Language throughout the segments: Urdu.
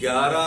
11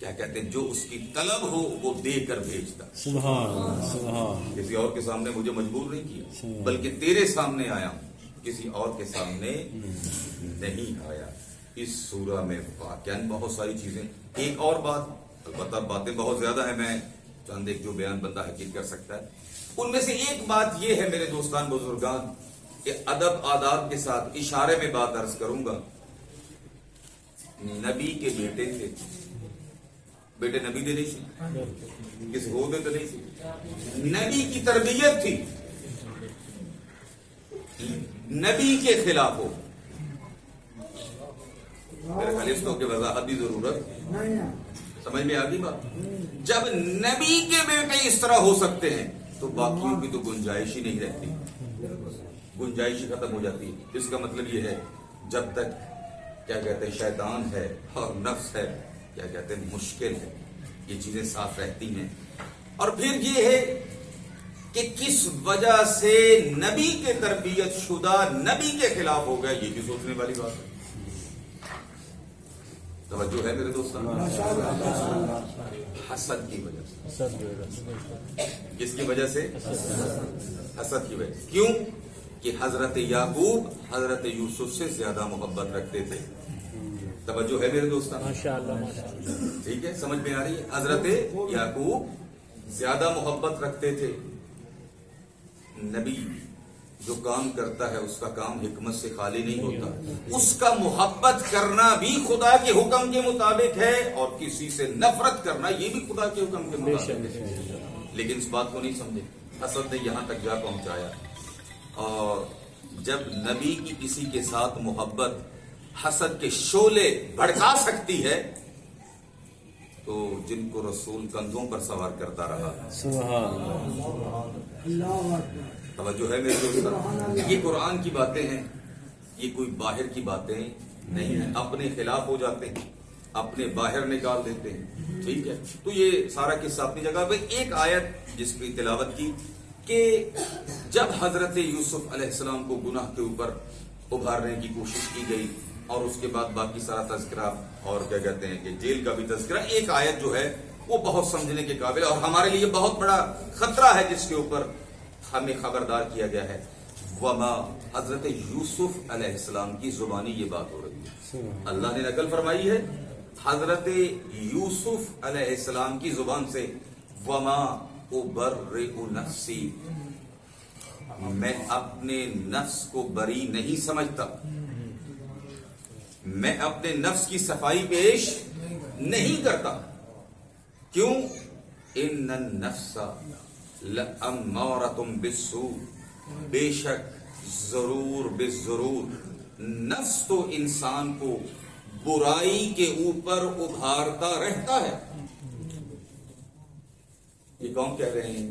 کیا کہتے ہیں جو اس کی طلب ہو وہ دے کر بھیجتا. سبحان اللہ سبحان کسی اور کے سامنے مجھے مجبور نہیں کیا بلکہ تیرے سامنے آیا ہوں, کسی اور کے سامنے نہیں آیا. اس سورہ میں واقعاً بہت ساری چیزیں. ایک اور بات, البتہ باتیں بہت زیادہ ہیں, میں چند ایک جو بیان بندہ حقیق کر سکتا ہے ان میں سے ایک بات یہ ہے میرے دوستان بزرگان کہ ادب آداب کے ساتھ اشارے میں بات عرض کروں گا. نبی کے بیٹے تھے, بیٹے نبی دے نہیں سی, کسی ہو دے تو نہیں سی, نبی کی تربیت تھی, نبی کے خلاف ہو. میرے خلیفتوں کی وضاحت بھی ضرورت سمجھ میں آ گئی بات. جب نبی کے بیٹے اس طرح ہو سکتے ہیں تو باقیوں کی تو گنجائش ہی نہیں رہتی, گنجائش ہی ختم ہو جاتی ہے. اس کا مطلب یہ ہے جب تک کیا کہتے ہیں شیطان ہے اور نفس ہے, کیا کہتے ہیں مشکل ہے, یہ چیزیں صاف رہتی ہیں. اور پھر یہ ہے کہ کس وجہ سے نبی کے تربیت شدہ نبی کے خلاف ہو گیا, یہ بھی سوچنے والی بات ہے. توجہ ہے میرے دوستان؟ حسد کی وجہ سے. کس کی وجہ سے؟ حسد کی وجہ سے. کیوں کہ حضرت یعقوب حضرت یوسف سے زیادہ محبت رکھتے تھے. توجہ ہے میرے دوستان؟ ٹھیک ہے, سمجھ میں آ رہی ہے. حضرت یعقوب زیادہ محبت رکھتے تھے. نبی جو کام کرتا ہے اس کا کام حکمت سے خالی نہیں ہوتا, اس کا محبت کرنا بھی خدا کے حکم کے مطابق ہے اور کسی سے نفرت کرنا یہ بھی خدا کے حکم کے مطابق ہے. لیکن اس بات کو نہیں سمجھے, حسد نے یہاں تک جا پہنچایا. اور جب نبی کی کسی کے ساتھ محبت حسد کے شعلے بھڑکا سکتی ہے تو جن کو رسول کندھوں پر سوار کرتا رہا. سبحان اللہ. توجہ ہے میرے دوست, یہ قرآن کی باتیں ہیں, یہ کوئی باہر کی باتیں نہیں ہیں. اپنے خلاف ہو جاتے ہیں, اپنے باہر نکال دیتے ہیں. ٹھیک ہے, تو یہ سارا قصہ اپنی جگہ پہ. ایک آیت جس کی تلاوت کی کہ جب حضرت یوسف علیہ السلام کو گناہ کے اوپر ابھارنے کی کوشش کی گئی اور اس کے بعد باقی سارا تذکرہ اور کیا کہتے ہیں کہ جیل کا بھی تذکرہ, ایک آیت جو ہے وہ بہت سمجھنے کے قابل اور ہمارے لیے بہت بڑا خطرہ ہے جس کے اوپر ہمیں خبردار کیا گیا ہے. وما, حضرت یوسف علیہ السلام کی زبانی یہ بات ہو رہی ہے, اللہ نے نقل فرمائی ہے حضرت یوسف علیہ السلام کی زبان سے, وما ابرئ نفسی, میں اپنے نفس کو بری نہیں سمجھتا, میں اپنے نفس کی صفائی پیش نہیں کرتا. کیوں؟ ان النفس لامارۃ بالسوء, بے شک ضرور بے ضرور نفس تو انسان کو برائی کے اوپر ابھارتا رہتا ہے. یہ کون کہہ رہے ہیں؟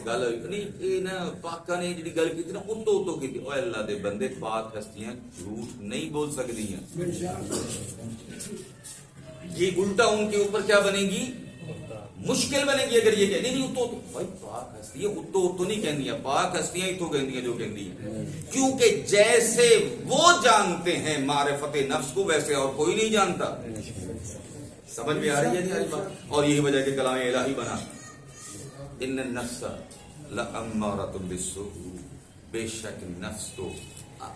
گل ہوئی پاکا نے جی گل کی نا اتو اتو کی, اللہ دے بندے پاک ہستیاں جھوٹ نہیں بول سکتی ہیں. یہ الٹا ان کے اوپر کیا بنے گی؟ مشکل بنے گی اگر یہ کہ نہیں اتو اتو, بھائی پاک ہستیاں اتو اتو نہیں کہندی ہیں, پاک ہستیاں اتو کہندی ہیں جو کہندی ہیں. کیونکہ جیسے وہ جانتے ہیں معرفت نفس کو ویسے اور کوئی نہیں جانتا. سمجھ میں آ رہی ہے نہیں بات؟ اور یہی وجہ کہ کلام الہی بنا ان النفس لامارۃ بالسوء, بے شک نفس تو,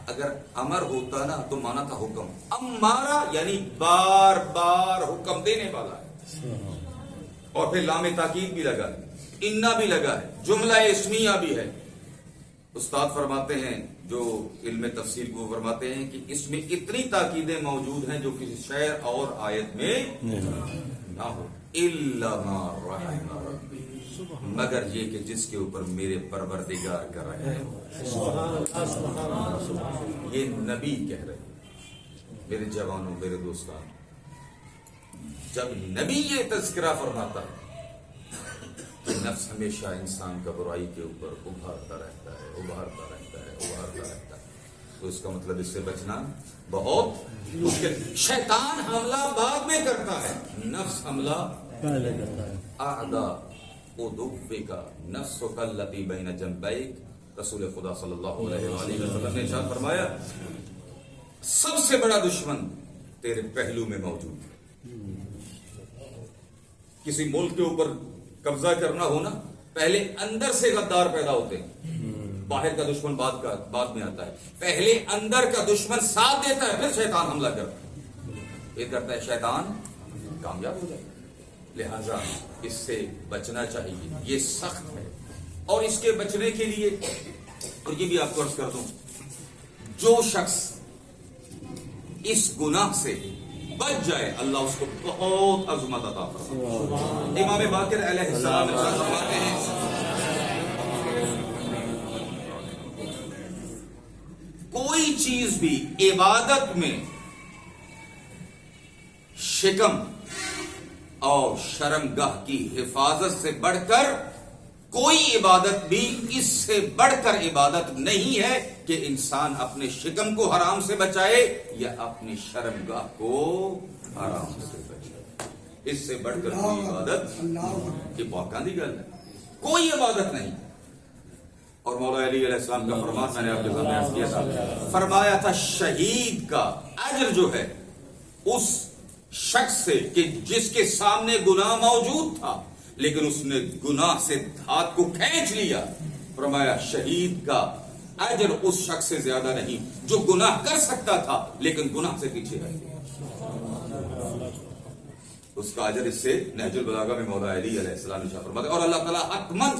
اگر امر ہوتا نا تو مانا تھا حکم, امارہ یعنی بار بار حکم دینے والا ہے. اور پھر لام تاکید بھی لگا ہے, انا بھی لگا ہے, جملہ اسمیہ بھی ہے. استاد فرماتے ہیں جو علم تفسیر کو فرماتے ہیں کہ اس میں اتنی تاکیدیں موجود ہیں جو کسی شعر اور آیت میں نہ ہو. الا ما رحم ربی, مگر یہ کہ جس کے اوپر میرے پروردگار کا رحم ہے. یہ نبی کہہ رہے ہیں. میرے جوانوں, میرے دوستان, جب نبی یہ تذکرہ فرماتا ہے کہ نفس ہمیشہ انسان کا برائی کے اوپر ابھارتا رہتا ہے, ابھارتا رہتا ہے, ابھارتا رہتا ہے, تو اس کا مطلب اس سے بچنا بہت مشکل. شیطان حملہ بعد میں کرتا ہے, نفس حملہ پہلے کرتا ہے. اعداء ادوبک نفسک التی بین جنبیک, رسول خدا صلی اللہ علیہ وسلم نے ارشاد فرمایا سب سے بڑا دشمن تیرے پہلو میں موجود ہے. کسی ملک کے اوپر قبضہ کرنا ہونا پہلے اندر سے غدار پیدا ہوتے ہیں. باہر کا دشمن بعد میں آتا ہے. پہلے اندر کا دشمن ساتھ دیتا ہے، پھر شیطان حملہ کرتا ہے. یہ کرتا ہے شیطان کامیاب ہو جائے. لہذا اس سے بچنا چاہیے. یہ سخت ہے. اور اس کے بچنے کے لیے، اور یہ بھی آپ کو عرض کر دوں، جو شخص اس گناہ سے بچ جائے اللہ اس کو بہت عظمت عطا فرمائے. امام باقر علیہ السلام فرماتے ہیں کوئی چیز بھی عبادت میں شکم اور شرمگاہ کی حفاظت سے بڑھ کر کوئی عبادت بھی اس سے بڑھ کر عبادت نہیں ہے کہ انسان اپنے شکم کو حرام سے بچائے یا اپنی شرمگاہ کو حرام سے بچائے. اس سے بڑھ کر کوئی عبادت، یہ موقع دی گل ہے، کوئی عبادت نہیں. اور مولا علی علیہ السلام کا فرمان میں نے آپ کے سامنے عرض کیا تھا، فرمایا تھا شہید کا اجر جو ہے اس شخص سے کہ جس کے سامنے گناہ موجود تھا لیکن اس نے گناہ سے ہاتھ کو کھینچ لیا. فرمایا شہید کا اجر اس شخص سے زیادہ نہیں جو گناہ کر سکتا تھا لیکن گناہ سے پیچھے رہ گیا. اس کا اجر اس سے نہج البلاغہ میں مولا علی علیہ السلام نے فرمایا. اور اللہ تعالیٰ حتماً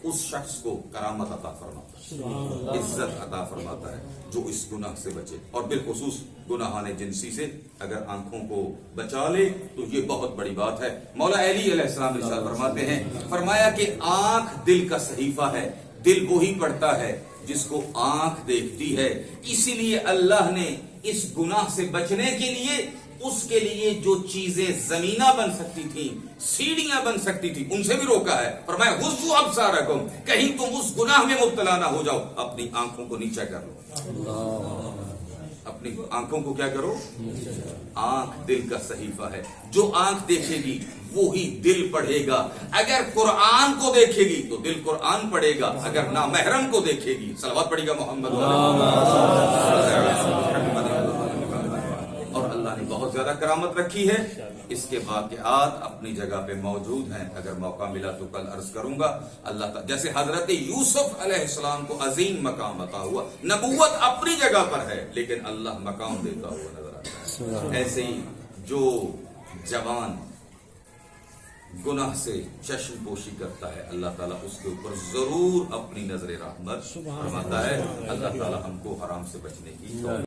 اس شخص کو کرامت عطا فرماتا ہے، عزت عطا فرماتا ہے جو اس گناہ سے بچے. اور بالخصوص گناہان جنسی سے اگر آنکھوں کو بچا لے تو یہ بہت بڑی بات ہے. مولا علی علیہ السلام ارشاد فرماتے ہیں، فرمایا کہ آنکھ دل کا صحیفہ ہے، دل وہی پڑھتا ہے جس کو آنکھ دیکھتی ہے. اسی لیے اللہ نے اس گناہ سے بچنے کے لیے اس کے لیے جو چیزیں زمینہ بن سکتی تھیں، سیڑھیاں بن سکتی تھی، ان سے بھی روکا ہے. فرمایا غضوا ابصارکم، کہیں تم اس گناہ میں مبتلا نہ ہو جاؤ، اپنی آنکھوں کو نیچا کر لو. اپنی آنکھوں کو کیا کرو؟ آنکھ دل کا صحیفہ ہے. جو آنکھ دیکھے گی وہی دل پڑھے گا. اگر قرآن کو دیکھے گی تو دل قرآن پڑھے گا، اگر نامحرم کو دیکھے گی صلوات پڑھے گا محمد. اور اللہ نے بہت زیادہ کرامت رکھی ہے. اس کے واقعات اپنی جگہ پہ موجود ہیں، اگر موقع ملا تو کل عرض کروں گا. اللہ تعالیٰ جیسے حضرت یوسف علیہ السلام کو عظیم مقام عطا ہوا، نبوت اپنی جگہ پر ہے لیکن اللہ مقام دیتا ہوا نظر آتا ہے. ایسے ہی جو جوان گناہ سے چشم پوشی کرتا ہے اللہ تعالیٰ اس کے اوپر ضرور اپنی نظر رحمت فرماتا ہے. اللہ تعالیٰ ہم کو حرام سے بچنے کی